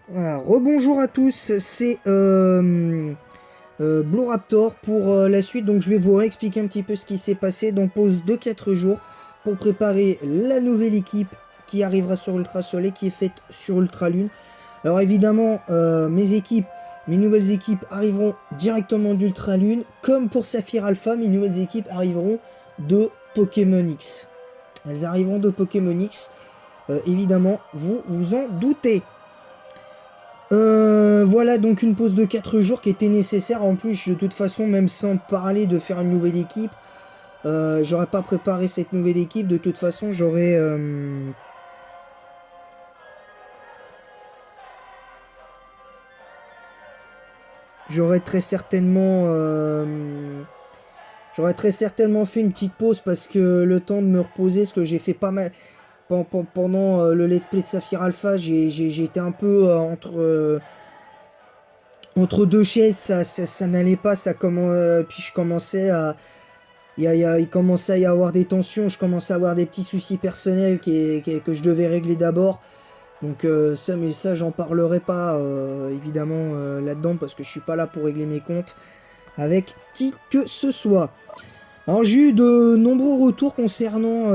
Voilà, rebonjour à tous, c'est Blue Raptor pour la suite. Donc je vais vous réexpliquer un petit peu ce qui s'est passé. Donc pause de 4 jours pour préparer la nouvelle équipe qui arrivera sur Ultra Soleil, qui est faite sur Ultra Lune. Alors évidemment, mes nouvelles équipes arriveront directement d'Ultra Lune. Comme pour Saphir Alpha, mes nouvelles équipes arriveront de Pokémon X. Elles arriveront de Pokémon X. Évidemment, vous vous en doutez. Voilà donc une pause de 4 jours qui était nécessaire. En plus, de toute façon, même sans parler de faire une nouvelle équipe, j'aurais pas préparé cette nouvelle équipe. De toute façon, j'aurais très certainement, fait une petite pause parce que le temps de me reposer, ce que j'ai fait pas mal pendant le let's play de Saphir Alpha, j'ai été un peu entre deux chaises, ça n'allait pas, puis je commençais à... il commençait à y avoir des tensions, je commençais à avoir des petits soucis personnels que je devais régler d'abord. Donc mais ça, j'en parlerai pas évidemment là-dedans parce que je suis pas là pour régler mes comptes avec qui que ce soit. Alors j'ai eu de nombreux retours concernant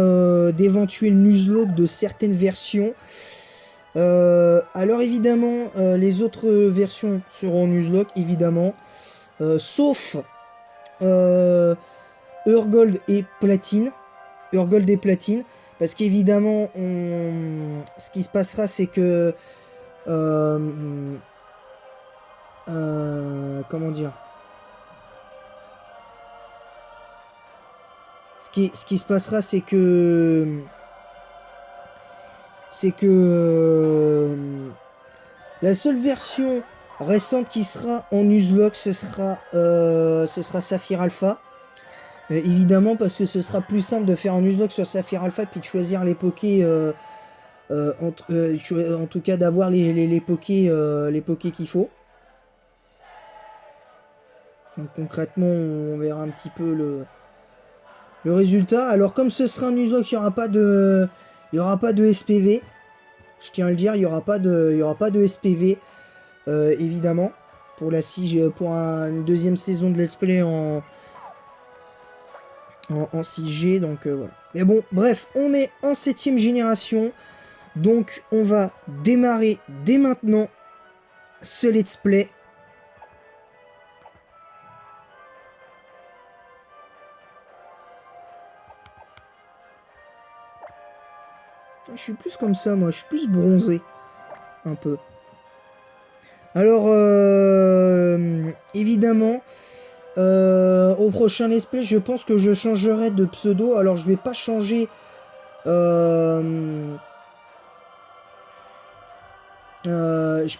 d'éventuels nuzlocke de certaines versions. Alors évidemment, les autres versions seront nuzlocke, évidemment. Sauf euh, Urgold et Platine. Urgold et Platine. Parce qu'évidemment, ce qui se passera, c'est que... comment dire, ce qui se passera, c'est que... la seule version récente qui sera en Nuzlocke, ce sera Saphir Alpha. Évidemment, parce que ce sera plus simple de faire un Nuzlocke sur Saphir Alpha puis de choisir les pokés. En tout cas, d'avoir les pokés qu'il faut. Donc concrètement, on verra un petit peu le résultat. Alors, comme ce sera un Nuzlocke, il n'y aura pas de SPV. Je tiens à le dire, il n'y aura pas de SPV, évidemment, pour une deuxième saison de Let's Play en 6G, donc voilà. Mais bon, bref, on est en 7ème génération, donc on va démarrer dès maintenant ce Let's Play. Je suis plus comme ça, moi, je suis plus bronzé, un peu. Alors, évidemment, au prochain Let's Play, je pense que je changerai de pseudo. Alors, je vais pas changer... je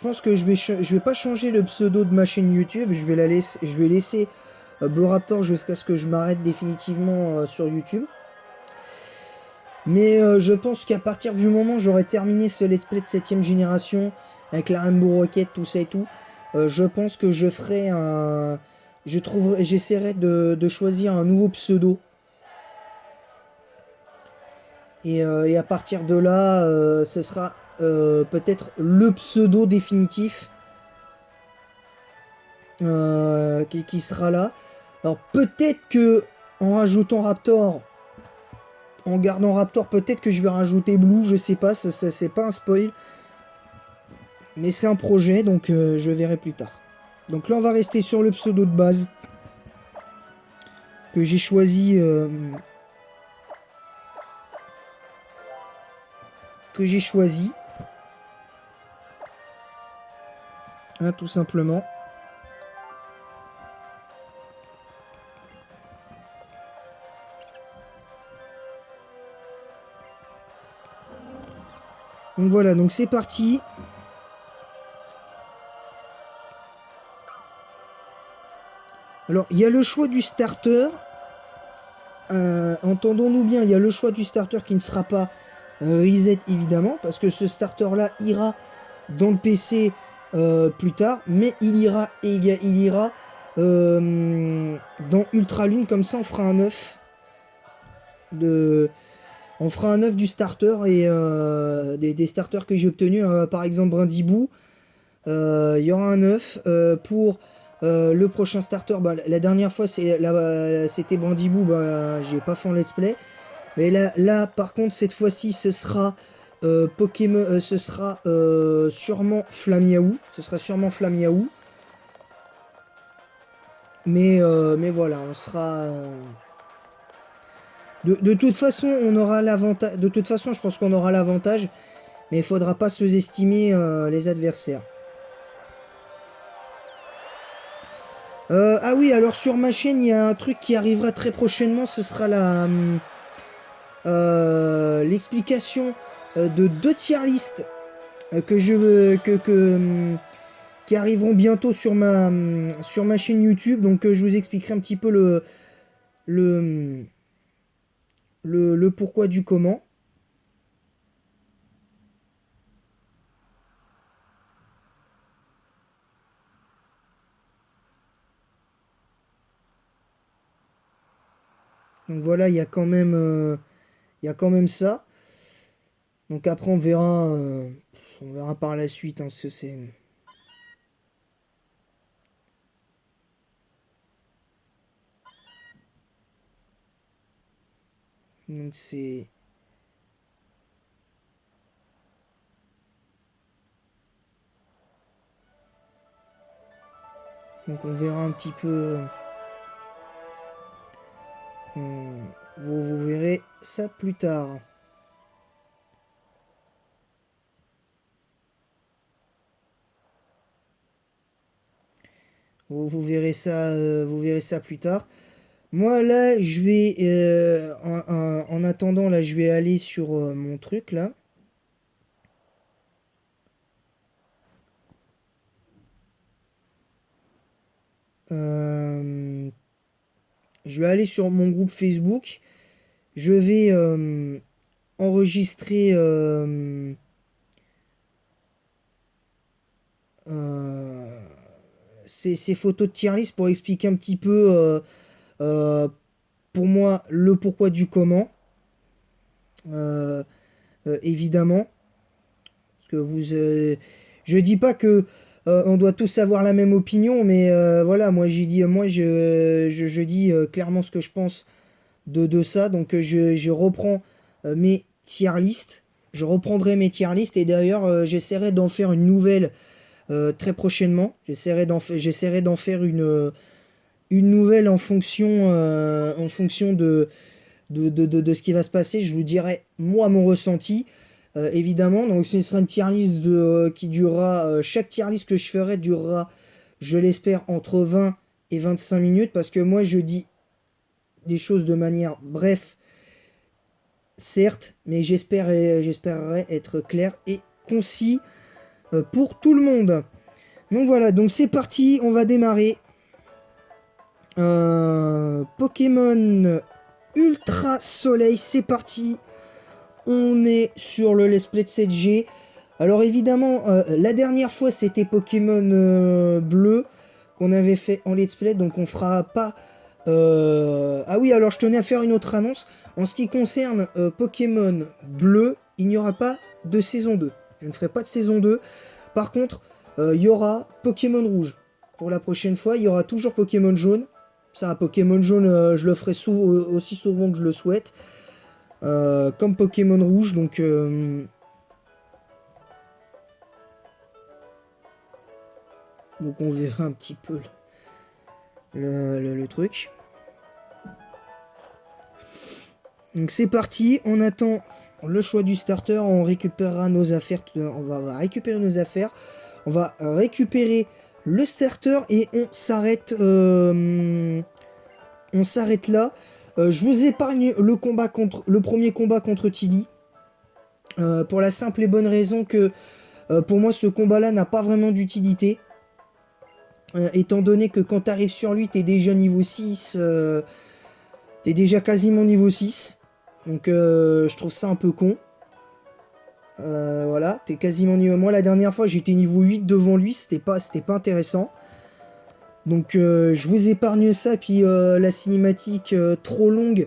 pense que je vais pas changer le pseudo de ma chaîne YouTube. Je vais laisser Blue Raptor jusqu'à ce que je m'arrête définitivement sur YouTube. Mais je pense qu'à partir du moment où j'aurai terminé ce let's play de 7ème génération, avec la Rainbow Rocket, tout ça et tout, je pense que je ferai un... J'essaierai de choisir un nouveau pseudo. Et à partir de là, ce sera peut-être le pseudo définitif qui sera là. Alors peut-être que en rajoutant Raptor, en gardant Raptor, peut-être que je vais rajouter Blue, je sais pas, c'est pas un spoil. Mais c'est un projet, donc je verrai plus tard. Donc là, on va rester sur le pseudo de base que j'ai choisi. Hein, tout simplement. Donc voilà, donc c'est parti. Alors, il y a le choix du starter. Entendons-nous bien, il y a le choix du starter qui ne sera pas reset, évidemment, parce que ce starter-là ira dans le PC plus tard, mais il ira dans Ultra Lune, comme ça on fera un œuf on fera un œuf du starter et des starters que j'ai obtenus, par exemple Brindibou. Il y aura un œuf. Pour le prochain starter, bah, la dernière fois c'était Brandibou, bah, j'ai pas fait en let's play. Mais là par contre, cette fois-ci, ce sera Pokémon, ce sera sûrement Flamiaou. Ce sera sûrement Flamiaou. Mais voilà, on sera... De toute façon, on aura l'avantage. De toute façon, je pense qu'on aura l'avantage. Mais il faudra pas sous-estimer les adversaires. Ah oui, alors sur ma chaîne, il y a un truc qui arrivera très prochainement. Ce sera l'explication de 2 tier list que je veux qui arriveront bientôt sur ma chaîne YouTube. Donc je vous expliquerai un petit peu le pourquoi du comment. Donc voilà, il y a quand même ça. Donc après on verra par la suite, hein, ce c'est. Donc c'est. Donc on verra un petit peu. Vous verrez ça plus tard. Vous verrez ça plus tard. Moi là, je vais en attendant là, je vais aller sur mon truc là. Je vais aller sur mon groupe Facebook. Je vais enregistrer ces photos de tier list pour expliquer un petit peu pour moi le pourquoi du comment. Évidemment. Parce que je dis pas que on doit tous avoir la même opinion, mais voilà, moi je dis clairement ce que je pense de ça. Donc je reprends mes tier list. Je reprendrai mes tier list et d'ailleurs j'essaierai d'en faire une nouvelle très prochainement. J'essaierai d'en faire une nouvelle en fonction de ce qui va se passer. Je vous dirai moi mon ressenti. Évidemment, donc ce sera une tier list qui durera. Chaque tier list que je ferai durera, je l'espère, entre 20 et 25 minutes. Parce que moi, je dis des choses de manière bref, certes, mais j'espérerai être clair et concis pour tout le monde. Donc voilà, donc c'est parti, on va démarrer. Pokémon Ultra Soleil, c'est parti. On est sur le let's play de 7G. Alors évidemment, la dernière fois c'était Pokémon Bleu qu'on avait fait en let's play, donc on fera pas... Ah oui, alors je tenais à faire une autre annonce. En ce qui concerne Pokémon Bleu, il n'y aura pas de saison 2. Je ne ferai pas de saison 2. Par contre, il y aura Pokémon Rouge. Pour la prochaine fois, il y aura toujours Pokémon Jaune. Ça, Pokémon Jaune, je le ferai aussi souvent que je le souhaite. Comme Pokémon Rouge, donc on verra un petit peu le truc. Donc c'est parti, on attend le choix du starter, on récupérera nos affaires, on va récupérer nos affaires, on va récupérer le starter et on s'arrête là. Je vous épargne le premier combat contre Tilly. Pour la simple et bonne raison que pour moi ce combat là n'a pas vraiment d'utilité. Étant donné que quand tu arrives sur lui, t'es déjà niveau 6. T'es déjà quasiment niveau 6. Donc je trouve ça un peu con. Voilà, t'es quasiment niveau... Moi la dernière fois j'étais niveau 8 devant lui, c'était pas intéressant. Donc je vous épargne ça, puis la cinématique trop longue,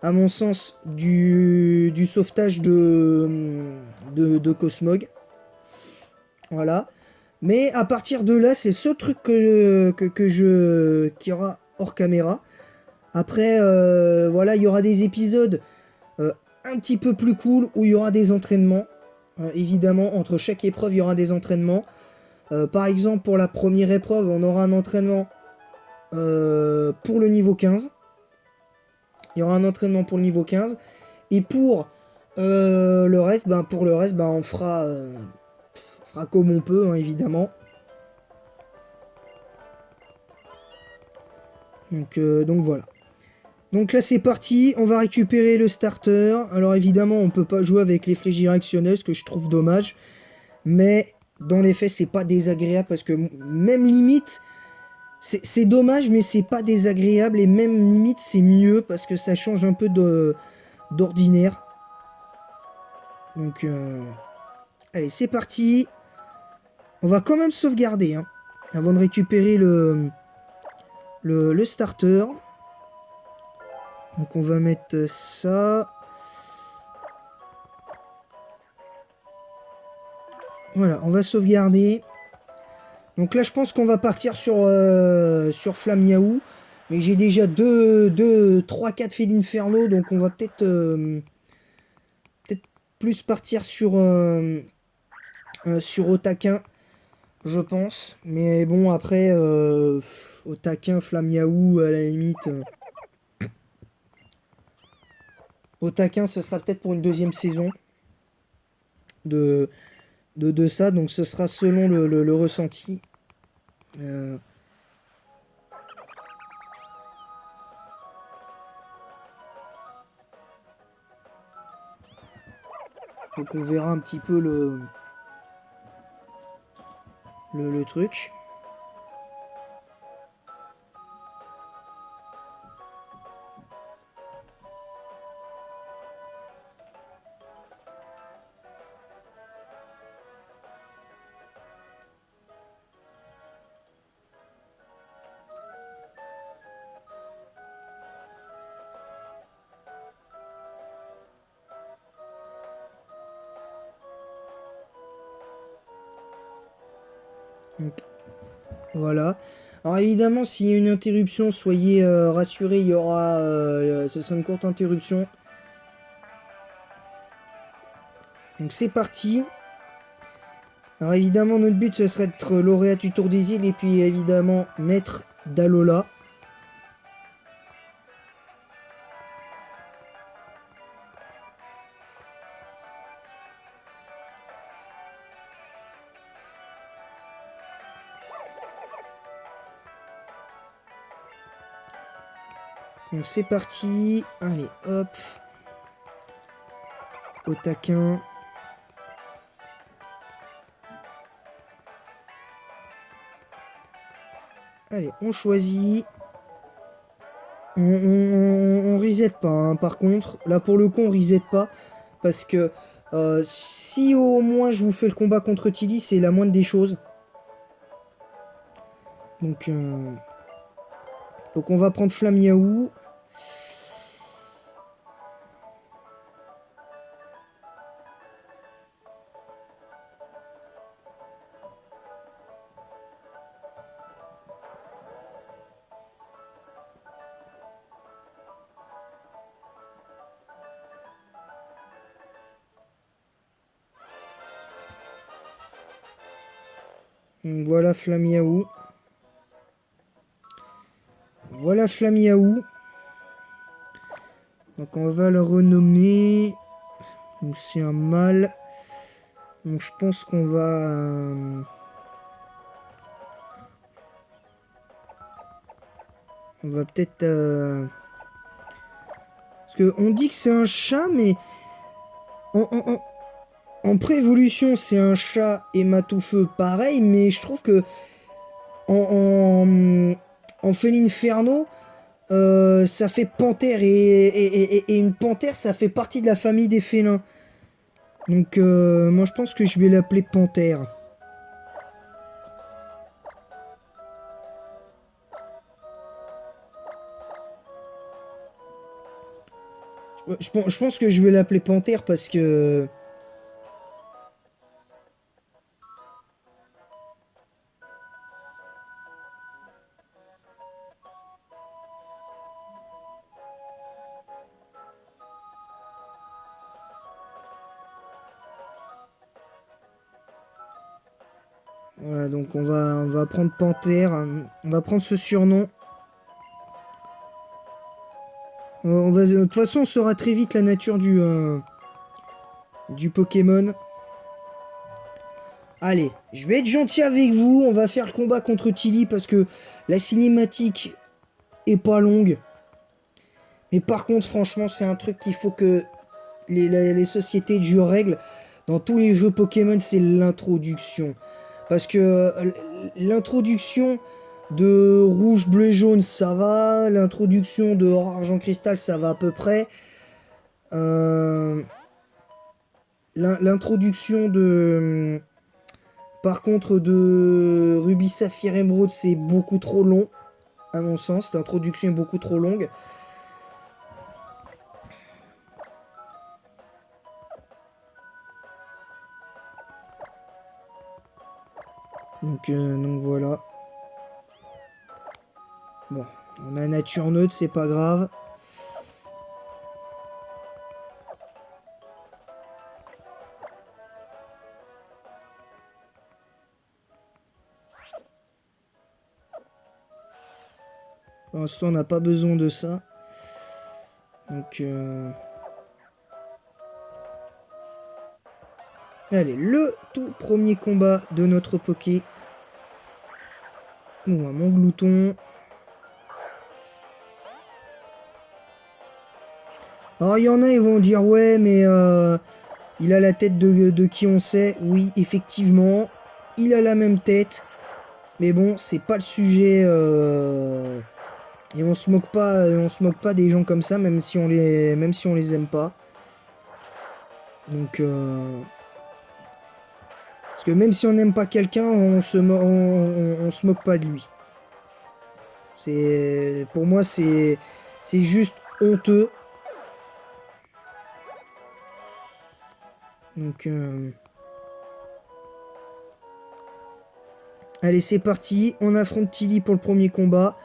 à mon sens, du sauvetage de Cosmog. Voilà. Mais à partir de là, c'est ce truc qu'il y aura hors caméra. Après, voilà, il y aura des épisodes euh, un petit peu plus cool où il y aura des entraînements. Évidemment, entre chaque épreuve, il y aura des entraînements. Par exemple, pour la première épreuve, on aura un entraînement pour le niveau 15. Il y aura un entraînement pour le niveau 15. Et pour le reste, on fera comme on peut, hein, évidemment. Donc voilà. Donc là c'est parti, on va récupérer le starter. Alors évidemment on peut pas jouer avec les flèches directionnelles, ce que je trouve dommage. Mais dans les faits c'est pas désagréable parce que même limite, c'est dommage mais c'est pas désagréable. Et même limite c'est mieux parce que ça change un peu d'ordinaire. Donc allez c'est parti. On va quand même sauvegarder hein, avant de récupérer le starter. Donc on va mettre ça. Voilà, on va sauvegarder. Donc là je pense qu'on va partir sur Flamiaou. Mais j'ai déjà 3, 4 faits d'inferno. Donc on va peut-être plus partir sur Otaquin, je pense. Mais bon après Otaquin, Flamiaou à la limite. Otaquin ce sera peut-être pour une deuxième saison de, de ça. Donc ce sera selon le ressenti. Euh, donc on verra un petit peu le truc. Donc, voilà. Alors évidemment, s'il y a une interruption, soyez rassurés, ce sera une courte interruption. Donc c'est parti. Alors évidemment, notre but, ce serait d'être lauréat du Tour des îles et puis évidemment, maître d'Alola. Donc c'est parti. Allez, hop. Au taquin. Allez, on choisit. On reset pas, hein, par contre. Là, pour le coup, on reset pas. Parce que si au moins je vous fais le combat contre Tilly, c'est la moindre des choses. Donc on va prendre Flamiaou. Donc voilà Flamiaou. Voilà Flamiaou. Donc on va le renommer. Donc c'est un mâle. Donc je pense qu'on va... on va peut-être... parce qu'on dit que c'est un chat, mais... En pré-évolution, c'est un chat et Matoufeu pareil, mais je trouve que en Féline-Ferno, ça fait panthère et une panthère, ça fait partie de la famille des félins. Donc moi je pense que je vais l'appeler panthère. Je pense que je vais l'appeler panthère parce que Voilà, donc on va prendre Panthère. On va prendre ce surnom. De toute façon, on saura très vite la nature du Pokémon. Allez, je vais être gentil avec vous. On va faire le combat contre Tilly parce que la cinématique est pas longue. Mais par contre, franchement, c'est un truc qu'il faut que les sociétés de jeux règlent. Dans tous les jeux Pokémon, c'est l'introduction. Parce que l'introduction de rouge, bleu, jaune, ça va. L'introduction de or, argent, cristal, ça va à peu près. L'introduction de... Par contre, de Ruby, Saphir, Émeraude, c'est beaucoup trop long. À mon sens, l'introduction est beaucoup trop longue. Donc voilà. Bon, on a nature neutre, c'est pas grave. Pour l'instant, on n'a pas besoin de ça. Donc, allez, le tout premier combat de notre Poké. On va mon glouton. Alors, il y en a, ils vont dire, ouais, mais il a la tête de qui on sait. Oui, effectivement, il a la même tête. Mais bon, c'est pas le sujet. Et on se moque pas des gens comme ça, même si on les aime pas. Donc, parce que même si on n'aime pas quelqu'un, on se moque pas de lui. Pour moi, c'est juste honteux. Donc, allez, c'est parti. On affronte Tilly pour le premier combat.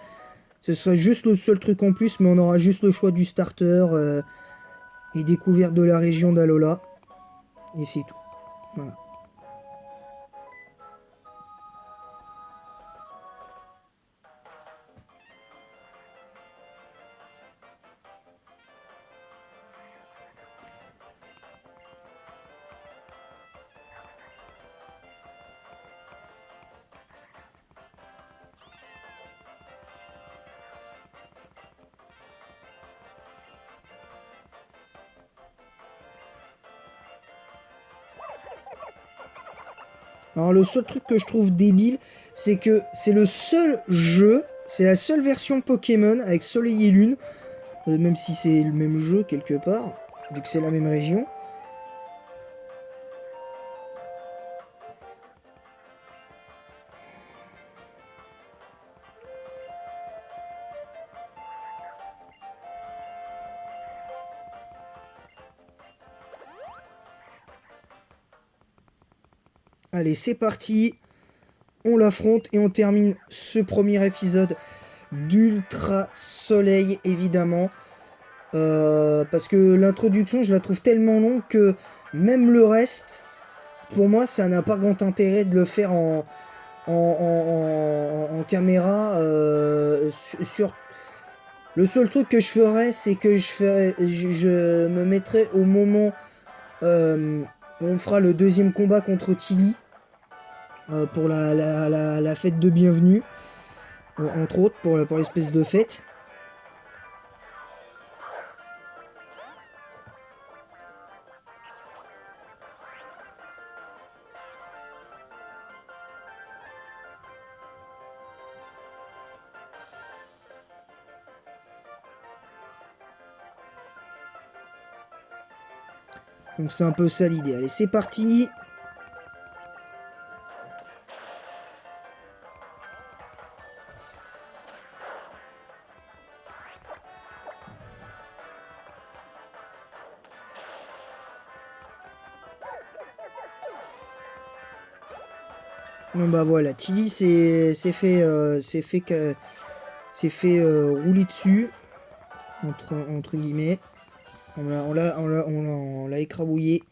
Ce sera juste le seul truc en plus, mais on aura juste le choix du starter et découverte de la région d'Alola. Et c'est tout. Voilà. Alors le seul truc que je trouve débile, c'est que c'est le seul jeu, c'est la seule version Pokémon avec Soleil et Lune, même si c'est le même jeu quelque part, vu que c'est la même région. Allez, c'est parti, on l'affronte et on termine ce premier épisode d'Ultra Soleil, évidemment. Parce que l'introduction, je la trouve tellement longue que même le reste, pour moi, ça n'a pas grand intérêt de le faire en caméra. Le seul truc que je ferais, c'est que je me mettrais au moment où on fera le deuxième combat contre Tilly pour la fête de bienvenue, entre autres, pour l'espèce de fête. Donc c'est un peu ça l'idée. Allez, c'est parti. Bon bah voilà, Tilly s'est fait rouler dessus entre guillemets. On l'a écrabouillé.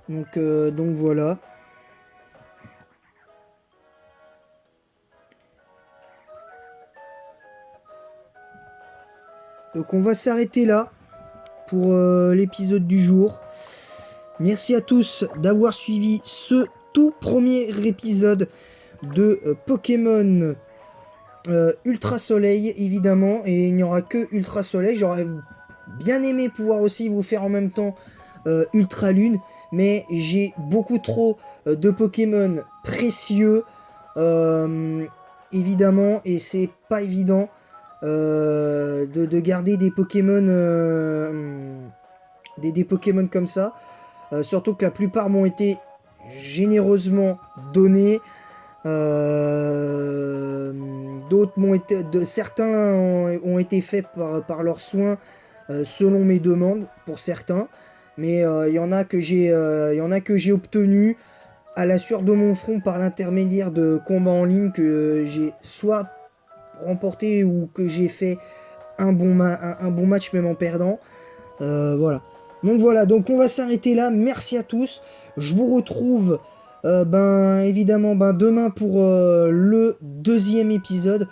Donc voilà. Donc on va s'arrêter là pour l'épisode du jour. Merci à tous d'avoir suivi ce tout premier épisode de Pokémon Ultra Soleil, évidemment. Et il n'y aura que Ultra Soleil. J'aurais bien aimé pouvoir aussi vous faire en même temps Ultra Lune. Mais j'ai beaucoup trop de Pokémon précieux, évidemment. Et c'est pas évident de garder des Pokémon, des Pokémon comme ça. Surtout que la plupart m'ont été généreusement donnés. D'autres certains ont été faits par leurs soins selon mes demandes pour certains, mais il y en a que j'ai obtenu à la sueur de mon front par l'intermédiaire de combats en ligne que j'ai soit remporté ou que j'ai fait un bon match même en perdant. Voilà. Donc on va s'arrêter là. Merci à tous. Je vous retrouve évidemment demain pour le deuxième épisode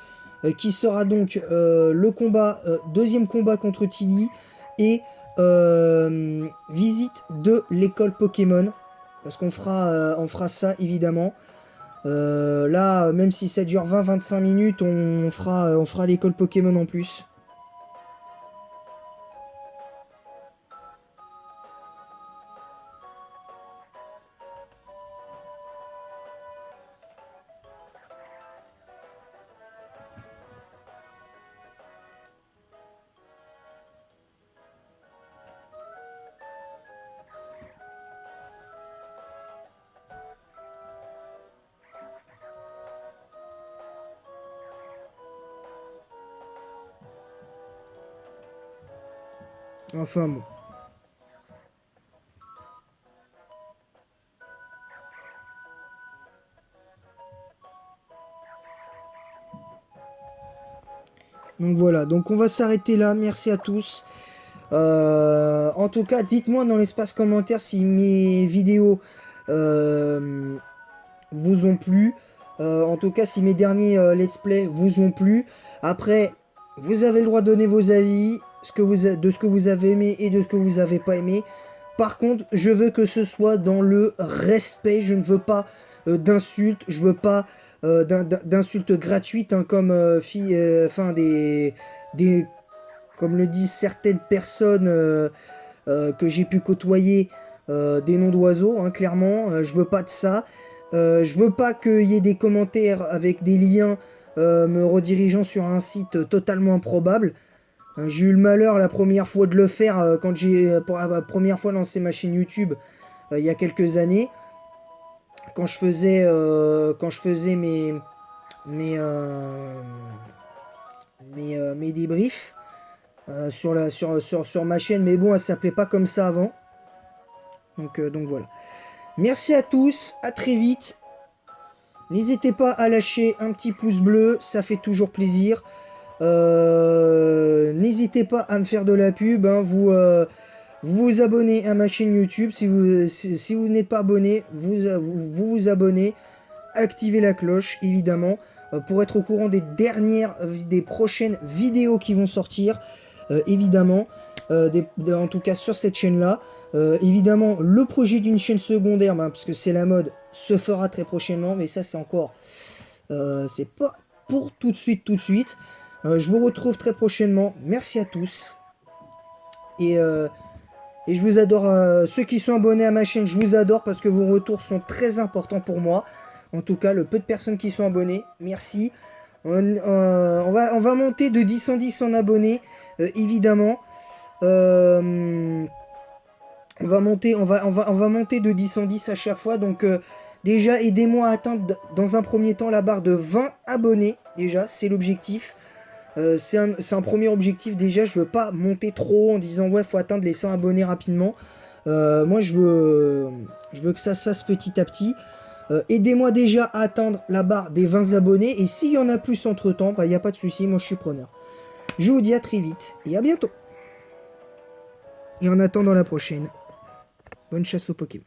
qui sera donc le deuxième combat contre Tilly et visite de l'école Pokémon, parce qu'on fera ça évidemment. Là, même si ça dure 20-25 minutes, on fera l'école Pokémon en plus. Enfin bon. Donc voilà, donc on va s'arrêter là. Merci à tous. En tout cas, dites-moi dans l'espace commentaire si mes vidéos vous ont plu. En tout cas, si mes derniers let's play vous ont plu. Après, vous avez le droit de donner vos avis, de ce que vous avez aimé et de ce que vous n'avez pas aimé. Par contre, je veux que ce soit dans le respect. Je ne veux pas d'insultes. Je veux pas d'insultes gratuites, hein, comme comme le disent certaines personnes que j'ai pu côtoyer, des noms d'oiseaux, hein, clairement. Je veux pas de ça. Je veux pas qu'il y ait des commentaires avec des liens me redirigeant sur un site totalement improbable. J'ai eu le malheur la première fois de le faire quand j'ai pour la première fois lancé ma chaîne YouTube il y a quelques années. Quand je faisais mes débriefs sur ma chaîne, mais bon, elle s'appelait pas comme ça avant. Donc voilà. Merci à tous, à très vite. N'hésitez pas à lâcher un petit pouce bleu, ça fait toujours plaisir. N'hésitez pas à me faire de la pub, hein. Vous abonnez à ma chaîne YouTube. Si vous n'êtes pas abonné, vous abonnez. Activez la cloche, évidemment, pour être au courant des prochaines vidéos qui vont sortir, évidemment, en tout cas sur cette chaîne-là. Évidemment, le projet d'une chaîne secondaire, parce que c'est la mode, se fera très prochainement, mais ça c'est encore... c'est pas pour tout de suite. Je vous retrouve très prochainement. Merci à tous. Et je vous adore. Ceux qui sont abonnés à ma chaîne, je vous adore parce que vos retours sont très importants pour moi. En tout cas, le peu de personnes qui sont abonnées, merci. On va monter de 10 en 10 en abonnés, évidemment. On va monter de 10 en 10 à chaque fois. Donc déjà, aidez-moi à atteindre dans un premier temps la barre de 20 abonnés. Déjà, c'est l'objectif. C'est un premier objectif. Déjà, je veux pas monter trop en disant ouais, faut atteindre les 100 abonnés rapidement. Moi, je veux que ça se fasse petit à petit. Aidez-moi déjà à atteindre la barre des 20 abonnés. Et s'il y en a plus entre temps, il n'y a pas de souci, moi je suis preneur. Je vous dis à très vite et à bientôt. Et en attendant la prochaine, bonne chasse aux Pokémon.